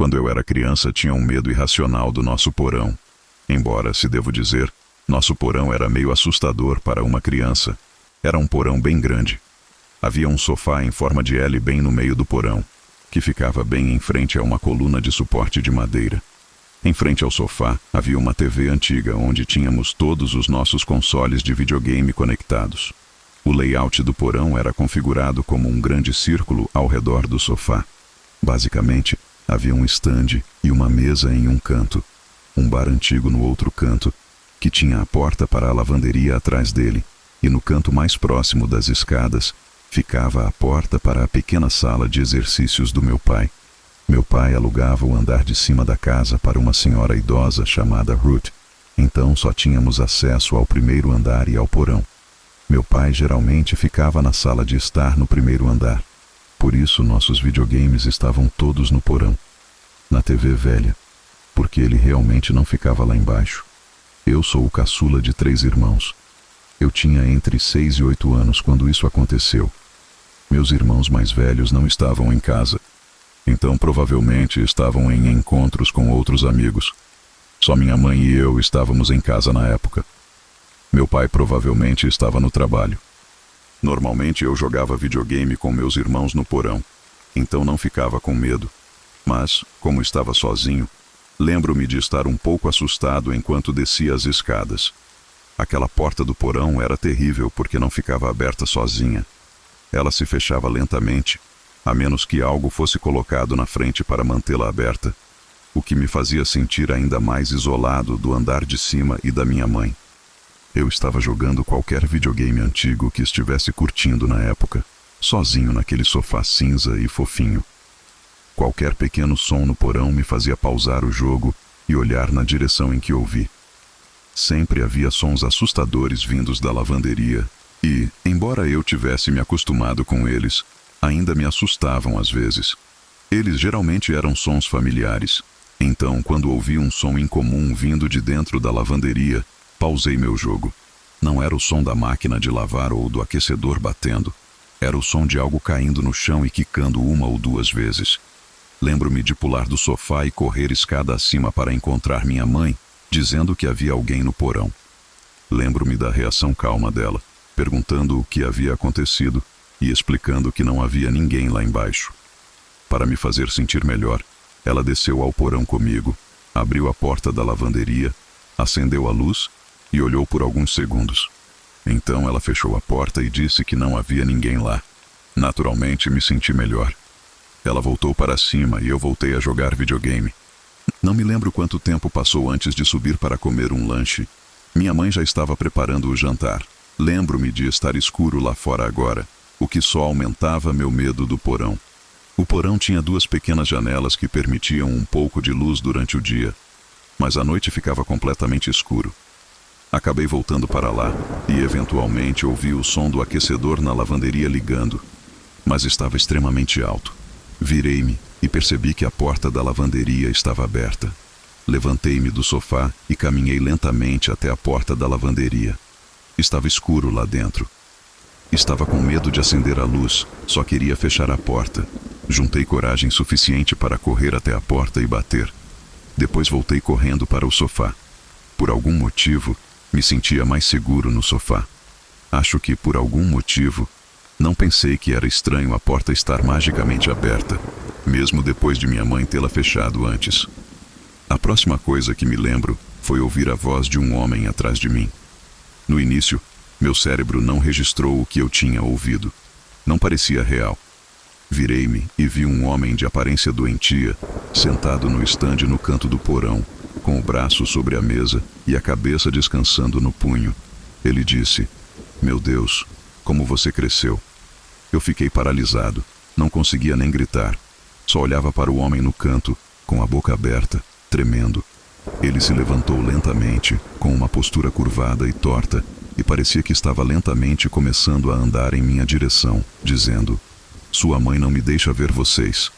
Quando eu era criança, tinha um medo irracional do nosso porão. Embora, se devo dizer, nosso porão era meio assustador para uma criança. Era um porão bem grande. Havia um sofá em forma de L bem no meio do porão, que ficava bem em frente a uma coluna de suporte de madeira. Em frente ao sofá, havia uma TV antiga onde tínhamos todos os nossos consoles de videogame conectados. O layout do porão era configurado como um grande círculo ao redor do sofá. Basicamente, havia um estande e uma mesa em um canto, um bar antigo no outro canto, que tinha a porta para a lavanderia atrás dele, e no canto mais próximo das escadas ficava a porta para a pequena sala de exercícios do meu pai. Meu pai alugava o andar de cima da casa para uma senhora idosa chamada Ruth, então só tínhamos acesso ao primeiro andar e ao porão. Meu pai geralmente ficava na sala de estar no primeiro andar. Por isso nossos videogames estavam todos no porão, na TV velha, porque ele realmente não ficava lá embaixo. Eu sou o caçula de 3 irmãos. Eu tinha entre 6 e 8 anos quando isso aconteceu. Meus irmãos mais velhos não estavam em casa, então provavelmente estavam em encontros com outros amigos. Só minha mãe e eu estávamos em casa na época. Meu pai provavelmente estava no trabalho. Normalmente eu jogava videogame com meus irmãos no porão, então não ficava com medo. Mas, como estava sozinho, lembro-me de estar um pouco assustado enquanto descia as escadas. Aquela porta do porão era terrível porque não ficava aberta sozinha. Ela se fechava lentamente, a menos que algo fosse colocado na frente para mantê-la aberta, o que me fazia sentir ainda mais isolado do andar de cima e da minha mãe. Eu estava jogando qualquer videogame antigo que estivesse curtindo na época, sozinho naquele sofá cinza e fofinho. Qualquer pequeno som no porão me fazia pausar o jogo e olhar na direção em que ouvi. Sempre havia sons assustadores vindos da lavanderia e, embora eu tivesse me acostumado com eles, ainda me assustavam às vezes. Eles geralmente eram sons familiares. Então, quando ouvi um som incomum vindo de dentro da lavanderia, pausei meu jogo. Não era o som da máquina de lavar ou do aquecedor batendo. Era o som de algo caindo no chão e quicando 1 ou 2 vezes. Lembro-me de pular do sofá e correr escada acima para encontrar minha mãe, dizendo que havia alguém no porão. Lembro-me da reação calma dela, perguntando o que havia acontecido e explicando que não havia ninguém lá embaixo. Para me fazer sentir melhor, ela desceu ao porão comigo, abriu a porta da lavanderia, acendeu a luz e olhou por alguns segundos. Então ela fechou a porta e disse que não havia ninguém lá. Naturalmente me senti melhor. Ela voltou para cima e eu voltei a jogar videogame. Não me lembro quanto tempo passou antes de subir para comer um lanche. Minha mãe já estava preparando o jantar. Lembro-me de estar escuro lá fora agora, o que só aumentava meu medo do porão. O porão tinha 2 pequenas janelas que permitiam um pouco de luz durante o dia, mas à noite ficava completamente escuro. Acabei voltando para lá e eventualmente ouvi o som do aquecedor na lavanderia ligando, mas estava extremamente alto. Virei-me e percebi que a porta da lavanderia estava aberta. Levantei-me do sofá e caminhei lentamente até a porta da lavanderia. Estava escuro lá dentro. Estava com medo de acender a luz, só queria fechar a porta. Juntei coragem suficiente para correr até a porta e bater. Depois voltei correndo para o sofá. Por algum motivo, me sentia mais seguro no sofá. Acho que, por algum motivo, não pensei que era estranho a porta estar magicamente aberta, mesmo depois de minha mãe tê-la fechado antes. A próxima coisa que me lembro foi ouvir a voz de um homem atrás de mim. No início, meu cérebro não registrou o que eu tinha ouvido. Não parecia real. Virei-me e vi um homem de aparência doentia, sentado no estande no canto do porão, com o braço sobre a mesa e a cabeça descansando no punho. Ele disse: "Meu Deus, como você cresceu." Eu fiquei paralisado, não conseguia nem gritar. Só olhava para o homem no canto, com a boca aberta, tremendo. Ele se levantou lentamente, com uma postura curvada e torta, e parecia que estava lentamente começando a andar em minha direção, dizendo: "Sua mãe não me deixa ver vocês."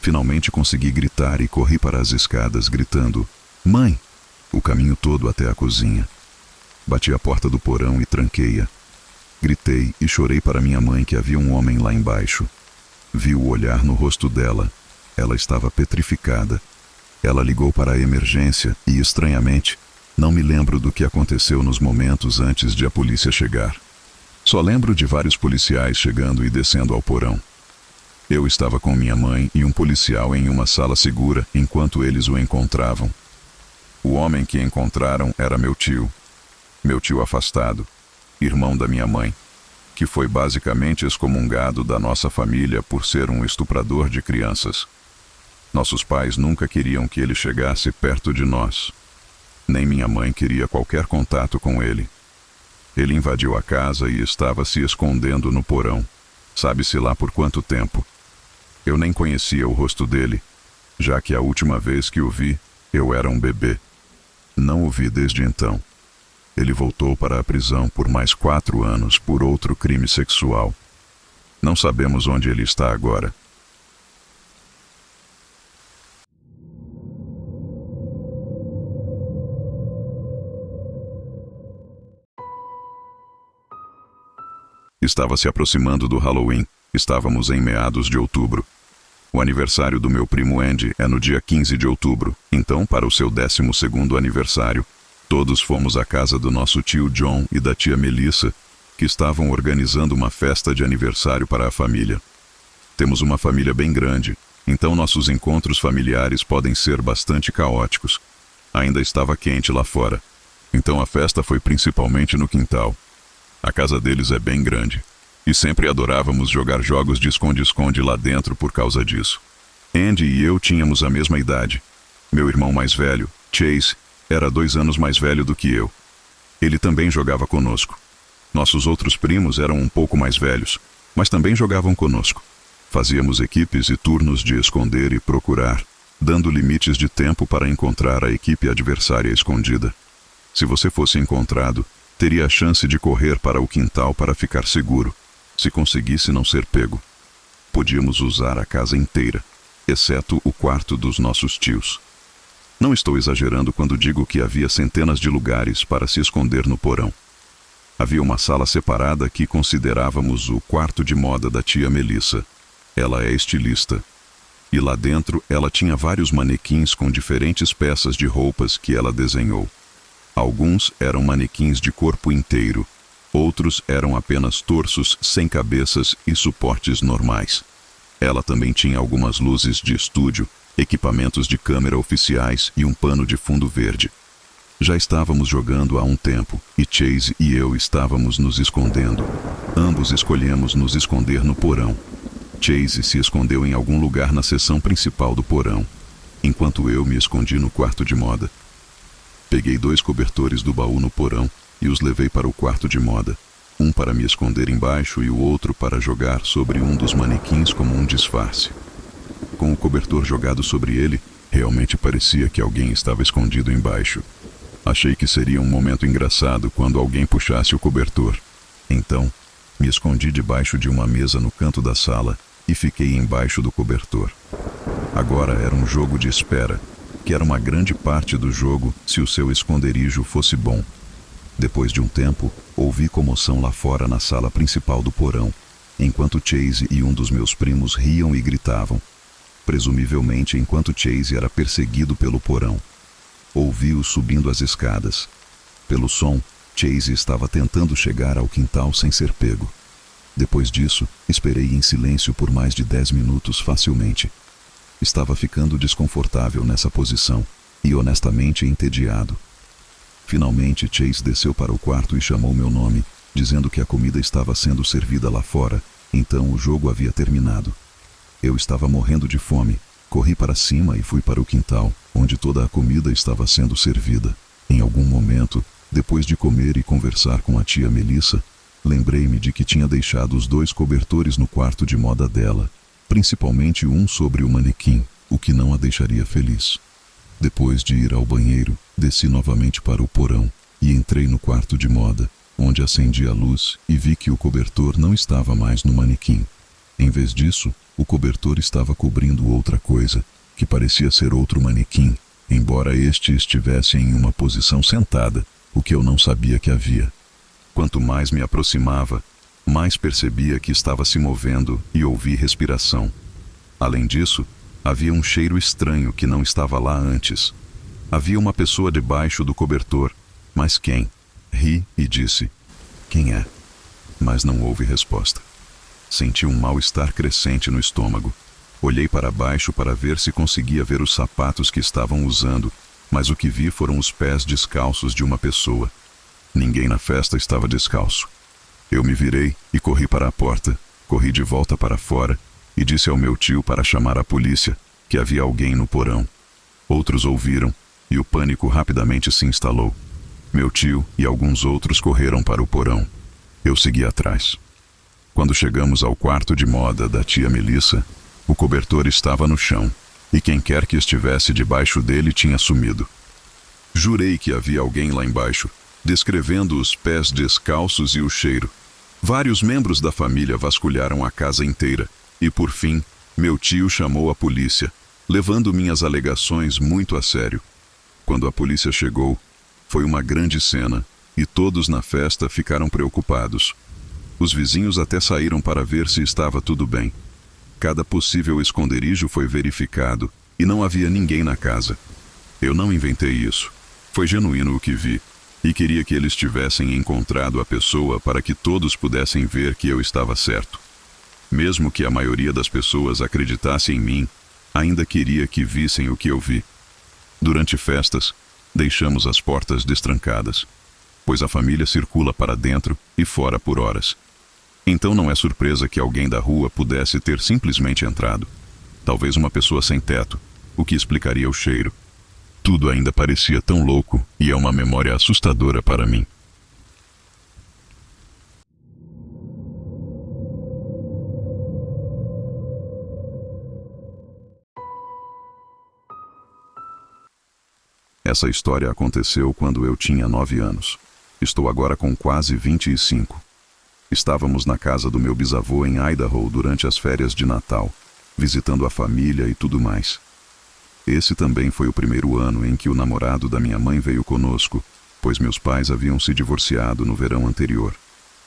Finalmente consegui gritar e corri para as escadas, gritando: "Mãe!" o caminho todo até a cozinha. Bati a porta do porão e tranquei-a. Gritei e chorei para minha mãe que havia um homem lá embaixo. Vi o olhar no rosto dela. Ela estava petrificada, Ela ligou para a emergência e, estranhamente, não me lembro do que aconteceu nos momentos antes de a polícia chegar. Só lembro de vários policiais chegando e descendo ao porão. Eu estava com minha mãe e um policial em uma sala segura enquanto eles o encontravam. O homem que encontraram era meu tio afastado, irmão da minha mãe, que foi basicamente excomungado da nossa família por ser um estuprador de crianças. Nossos pais nunca queriam que ele chegasse perto de nós. Nem minha mãe queria qualquer contato com ele. Ele invadiu a casa e estava se escondendo no porão, sabe-se lá por quanto tempo. Eu nem conhecia o rosto dele, já que a última vez que o vi, eu era um bebê. Não o vi desde então. Ele voltou para a prisão por mais 4 anos por outro crime sexual. Não sabemos onde ele está agora. Estava se aproximando do Halloween. Estávamos em meados de outubro. O aniversário do meu primo Andy é no dia 15 de outubro, então, para o seu 12º aniversário, todos fomos à casa do nosso tio John e da tia Melissa, que estavam organizando uma festa de aniversário para a família. Temos uma família bem grande, então nossos encontros familiares podem ser bastante caóticos. Ainda estava quente lá fora, então a festa foi principalmente no quintal. A casa deles é bem grande, e sempre adorávamos jogar jogos de esconde-esconde lá dentro por causa disso. Andy e eu tínhamos a mesma idade. Meu irmão mais velho, Chase, era 2 anos mais velho do que eu. Ele também jogava conosco. Nossos outros primos eram um pouco mais velhos, mas também jogavam conosco. Fazíamos equipes e turnos de esconder e procurar, dando limites de tempo para encontrar a equipe adversária escondida. Se você fosse encontrado, teria a chance de correr para o quintal para ficar seguro, se conseguisse não ser pego. Podíamos usar a casa inteira, exceto o quarto dos nossos tios. Não estou exagerando quando digo que havia centenas de lugares para se esconder no porão. Havia uma sala separada que considerávamos o quarto de moda da tia Melissa. Ela é estilista. E lá dentro ela tinha vários manequins com diferentes peças de roupas que ela desenhou. Alguns eram manequins de corpo inteiro, outros eram apenas torsos sem cabeças e suportes normais. Ela também tinha algumas luzes de estúdio, equipamentos de câmera oficiais e um pano de fundo verde. Já estávamos jogando há um tempo e Chase e eu estávamos nos escondendo. Ambos escolhemos nos esconder no porão. Chase se escondeu em algum lugar na seção principal do porão, enquanto eu me escondi no quarto de moda. Peguei 2 cobertores do baú no porão e os levei para o quarto de moda, um para me esconder embaixo e o outro para jogar sobre um dos manequins como um disfarce. Com o cobertor jogado sobre ele, realmente parecia que alguém estava escondido embaixo. Achei que seria um momento engraçado quando alguém puxasse o cobertor. Então, me escondi debaixo de uma mesa no canto da sala e fiquei embaixo do cobertor. Agora era um jogo de espera, que era uma grande parte do jogo se o seu esconderijo fosse bom. Depois de um tempo, ouvi comoção lá fora na sala principal do porão, enquanto Chase e um dos meus primos riam e gritavam. Presumivelmente enquanto Chase era perseguido pelo porão. Ouvi-o subindo as escadas. Pelo som, Chase estava tentando chegar ao quintal sem ser pego. Depois disso, esperei em silêncio por mais de 10 minutos facilmente. Estava ficando desconfortável nessa posição e honestamente entediado. Finalmente, Chase desceu para o quarto e chamou meu nome, dizendo que a comida estava sendo servida lá fora, então o jogo havia terminado. Eu estava morrendo de fome, corri para cima e fui para o quintal, onde toda a comida estava sendo servida. Em algum momento, depois de comer e conversar com a tia Melissa, lembrei-me de que tinha deixado os 2 cobertores no quarto de moda dela, principalmente um sobre o manequim, o que não a deixaria feliz. Depois de ir ao banheiro, desci novamente para o porão e entrei no quarto de moda, onde acendi a luz e vi que o cobertor não estava mais no manequim. Em vez disso, o cobertor estava cobrindo outra coisa, que parecia ser outro manequim, embora este estivesse em uma posição sentada, o que eu não sabia que havia. Quanto mais me aproximava, mais percebia que estava se movendo e ouvi respiração. Além disso, Havia um cheiro estranho que não estava lá antes. Havia uma pessoa debaixo do cobertor, mas quem? Ri e disse: "Quem é?" Mas não houve resposta. Senti um mal-estar crescente no estômago. Olhei para baixo para ver se conseguia ver os sapatos que estavam usando, mas o que vi foram os pés descalços de uma pessoa. Ninguém na festa estava descalço. Eu me virei e corri para a porta, corri de volta para fora e disse ao meu tio para chamar a polícia, que havia alguém no porão. Outros ouviram e o pânico rapidamente se instalou. Meu tio e alguns outros correram para o porão. Eu segui atrás. Quando chegamos ao quarto de moda da tia Melissa, o cobertor estava no chão, e quem quer que estivesse debaixo dele tinha sumido. Jurei que havia alguém lá embaixo, descrevendo os pés descalços e o cheiro. Vários membros da família vasculharam a casa inteira, e por fim, meu tio chamou a polícia, levando minhas alegações muito a sério. Quando a polícia chegou, foi uma grande cena, e todos na festa ficaram preocupados. Os vizinhos até saíram para ver se estava tudo bem. Cada possível esconderijo foi verificado e não havia ninguém na casa. Eu não inventei isso. Foi genuíno o que vi, e queria que eles tivessem encontrado a pessoa para que todos pudessem ver que eu estava certo. Mesmo que a maioria das pessoas acreditasse em mim, ainda queria que vissem o que eu vi. Durante festas, deixamos as portas destrancadas, pois a família circula para dentro e fora por horas. Então não é surpresa que alguém da rua pudesse ter simplesmente entrado. Talvez uma pessoa sem teto, o que explicaria o cheiro. Tudo ainda parecia tão louco e é uma memória assustadora para mim. Essa história aconteceu quando eu tinha 9 anos. Estou agora com quase 25. Estávamos na casa do meu bisavô em Idaho durante as férias de Natal, visitando a família e tudo mais. Esse também foi o primeiro ano em que o namorado da minha mãe veio conosco, pois meus pais haviam se divorciado no verão anterior.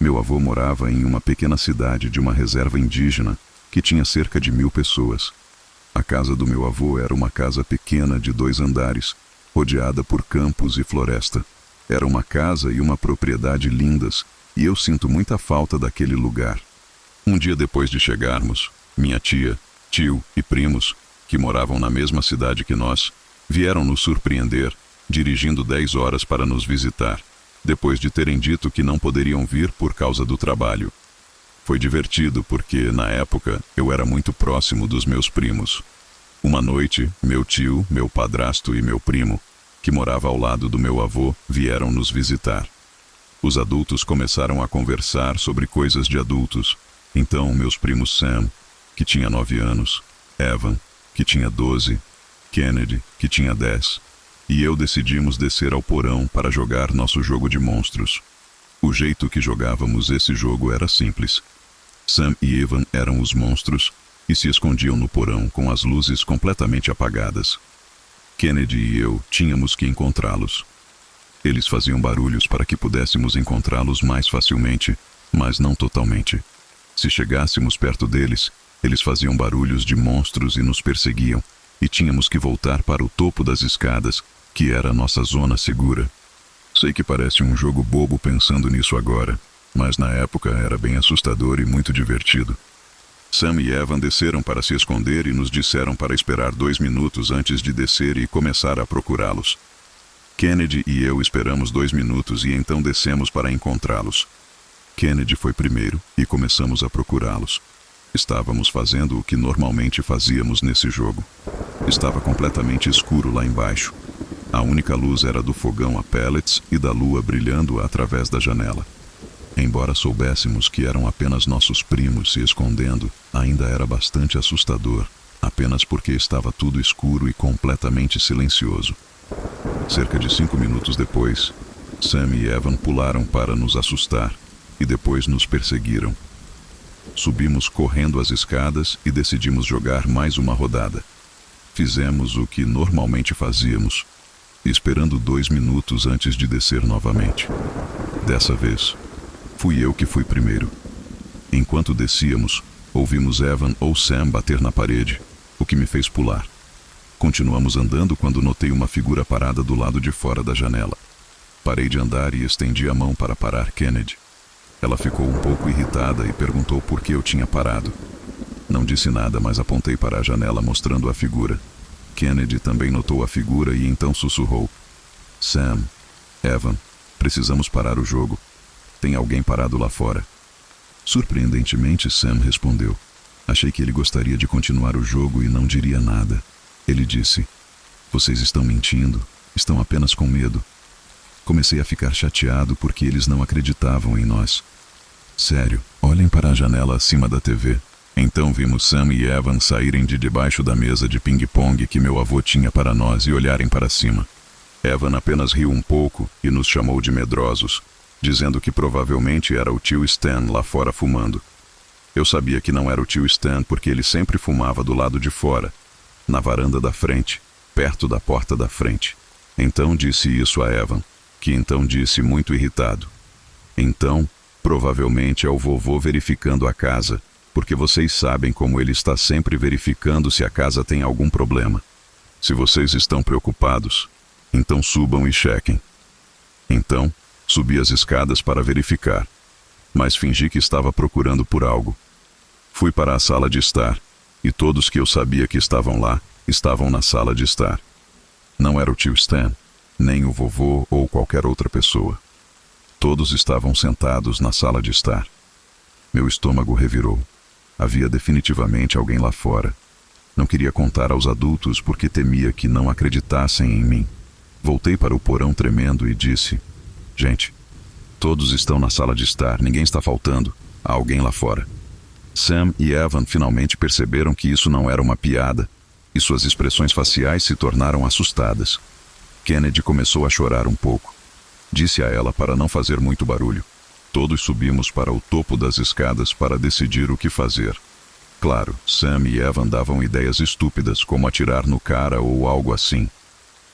Meu avô morava em uma pequena cidade de uma reserva indígena que tinha cerca de 1000 pessoas. A casa do meu avô era uma casa pequena de 2 andares, rodeada por campos e floresta. Era uma casa e uma propriedade lindas, e eu sinto muita falta daquele lugar. Um dia depois de chegarmos, minha tia, tio e primos, que moravam na mesma cidade que nós, vieram nos surpreender, dirigindo 10 horas para nos visitar, depois de terem dito que não poderiam vir por causa do trabalho. Foi divertido porque, na época, eu era muito próximo dos meus primos. Uma noite, meu tio, meu padrasto e meu primo, que morava ao lado do meu avô, vieram nos visitar. Os adultos começaram a conversar sobre coisas de adultos. Então, meus primos Sam, que tinha 9 anos, Evan, que tinha 12, Kennedy, que tinha 10, e eu decidimos descer ao porão para jogar nosso jogo de monstros. O jeito que jogávamos esse jogo era simples. Sam e Evan eram os monstros e se escondiam no porão com as luzes completamente apagadas. Kennedy e eu tínhamos que encontrá-los. Eles faziam barulhos para que pudéssemos encontrá-los mais facilmente, mas não totalmente. Se chegássemos perto deles, eles faziam barulhos de monstros e nos perseguiam, e tínhamos que voltar para o topo das escadas, que era a nossa zona segura. Sei que parece um jogo bobo pensando nisso agora, mas na época era bem assustador e muito divertido. Sam e Evan desceram para se esconder e nos disseram para esperar 2 minutos antes de descer e começar a procurá-los. Kennedy e eu esperamos 2 minutos e então descemos para encontrá-los. Kennedy foi primeiro e começamos a procurá-los. Estávamos fazendo o que normalmente fazíamos nesse jogo. Estava completamente escuro lá embaixo. A única luz era do fogão a pellets e da lua brilhando através da janela. Embora soubéssemos que eram apenas nossos primos se escondendo, ainda era bastante assustador, apenas porque estava tudo escuro e completamente silencioso. Cerca de 5 minutos depois, Sam e Evan pularam para nos assustar e depois nos perseguiram. Subimos correndo as escadas e decidimos jogar mais uma rodada. Fizemos o que normalmente fazíamos, esperando 2 minutos antes de descer novamente. Dessa vez, fui eu que fui primeiro. Enquanto descíamos, ouvimos Evan ou Sam bater na parede, o que me fez pular. Continuamos andando quando notei uma figura parada do lado de fora da janela. Parei de andar e estendi a mão para parar Kennedy. Ela ficou um pouco irritada e perguntou por que eu tinha parado. Não disse nada, mas apontei para a janela mostrando a figura. Kennedy também notou a figura e então sussurrou: Sam, Evan, precisamos parar o jogo. Tem alguém parado lá fora. Surpreendentemente, Sam respondeu. Achei que ele gostaria de continuar o jogo e não diria nada. Ele disse: Vocês estão mentindo, estão apenas com medo. Comecei a ficar chateado porque eles não acreditavam em nós. Sério, olhem para a janela acima da TV. Então vimos Sam e Evan saírem de debaixo da mesa de ping-pong que meu avô tinha para nós e olharem para cima. Evan apenas riu um pouco e nos chamou de medrosos, dizendo que provavelmente era o tio Stan lá fora fumando. Eu sabia que não era o tio Stan porque ele sempre fumava do lado de fora, na varanda da frente, perto da porta da frente. Então disse isso a Evan, que então disse muito irritado: Então, provavelmente é o vovô verificando a casa, porque vocês sabem como ele está sempre verificando se a casa tem algum problema. Se vocês estão preocupados, então subam e chequem. Então, subi as escadas para verificar, mas fingi que estava procurando por algo. Fui para a sala de estar, e todos que eu sabia que estavam lá, estavam na sala de estar. Não era o tio Stan, nem o vovô ou qualquer outra pessoa. Todos estavam sentados na sala de estar. Meu estômago revirou. Havia definitivamente alguém lá fora. Não queria contar aos adultos porque temia que não acreditassem em mim. Voltei para o porão tremendo e disse: Gente, todos estão na sala de estar, ninguém está faltando. Há alguém lá fora. Sam e Evan finalmente perceberam que isso não era uma piada, e suas expressões faciais se tornaram assustadas. Kennedy começou a chorar um pouco. Disse a ela para não fazer muito barulho. Todos subimos para o topo das escadas para decidir o que fazer. Claro, Sam e Evan davam ideias estúpidas, como atirar no cara ou algo assim.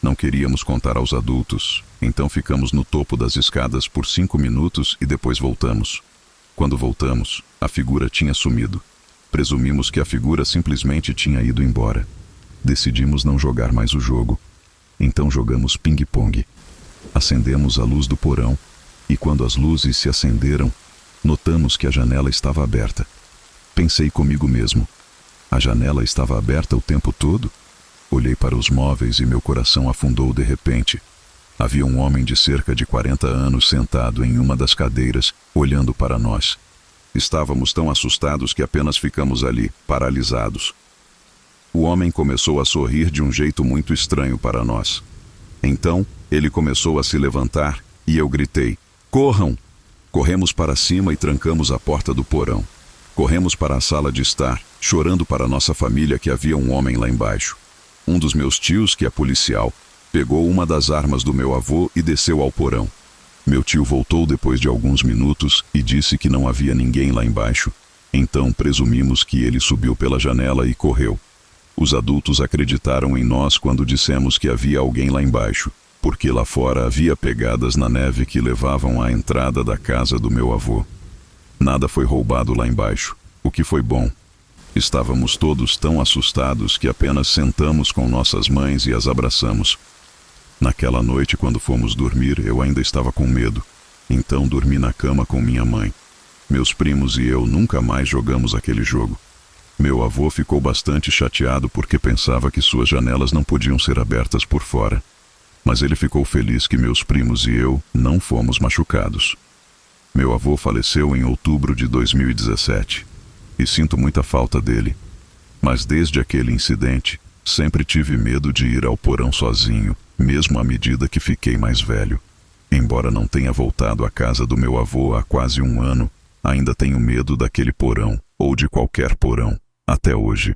Não queríamos contar aos adultos, então ficamos no topo das escadas por 5 minutos e depois voltamos. Quando voltamos, a figura tinha sumido. Presumimos que a figura simplesmente tinha ido embora. Decidimos não jogar mais o jogo. Então jogamos ping-pong. Acendemos a luz do porão, e quando as luzes se acenderam, notamos que a janela estava aberta. Pensei comigo mesmo: a janela estava aberta o tempo todo? Olhei para os móveis e meu coração afundou de repente. Havia um homem de cerca de 40 anos sentado em uma das cadeiras, olhando para nós. Estávamos tão assustados que apenas ficamos ali, paralisados. O homem começou a sorrir de um jeito muito estranho para nós. Então, ele começou a se levantar e eu gritei: Corram! Corremos para cima e trancamos a porta do porão. Corremos para a sala de estar, chorando para nossa família que havia um homem lá embaixo. Um dos meus tios, que é policial, pegou uma das armas do meu avô e desceu ao porão. Meu tio voltou depois de alguns minutos e disse que não havia ninguém lá embaixo. Então presumimos que ele subiu pela janela e correu. Os adultos acreditaram em nós quando dissemos que havia alguém lá embaixo, porque lá fora havia pegadas na neve que levavam à entrada da casa do meu avô. Nada foi roubado lá embaixo, o que foi bom. Estávamos todos tão assustados que apenas sentamos com nossas mães e as abraçamos. Naquela noite, quando fomos dormir, eu ainda estava com medo. Então dormi na cama com minha mãe. Meus primos e eu nunca mais jogamos aquele jogo. Meu avô ficou bastante chateado porque pensava que suas janelas não podiam ser abertas por fora. Mas ele ficou feliz que meus primos e eu não fomos machucados. Meu avô faleceu em outubro de 2017 e sinto muita falta dele. Mas desde aquele incidente, sempre tive medo de ir ao porão sozinho, mesmo à medida que fiquei mais velho. Embora não tenha voltado à casa do meu avô há quase 1 ano, ainda tenho medo daquele porão, ou de qualquer porão, até hoje.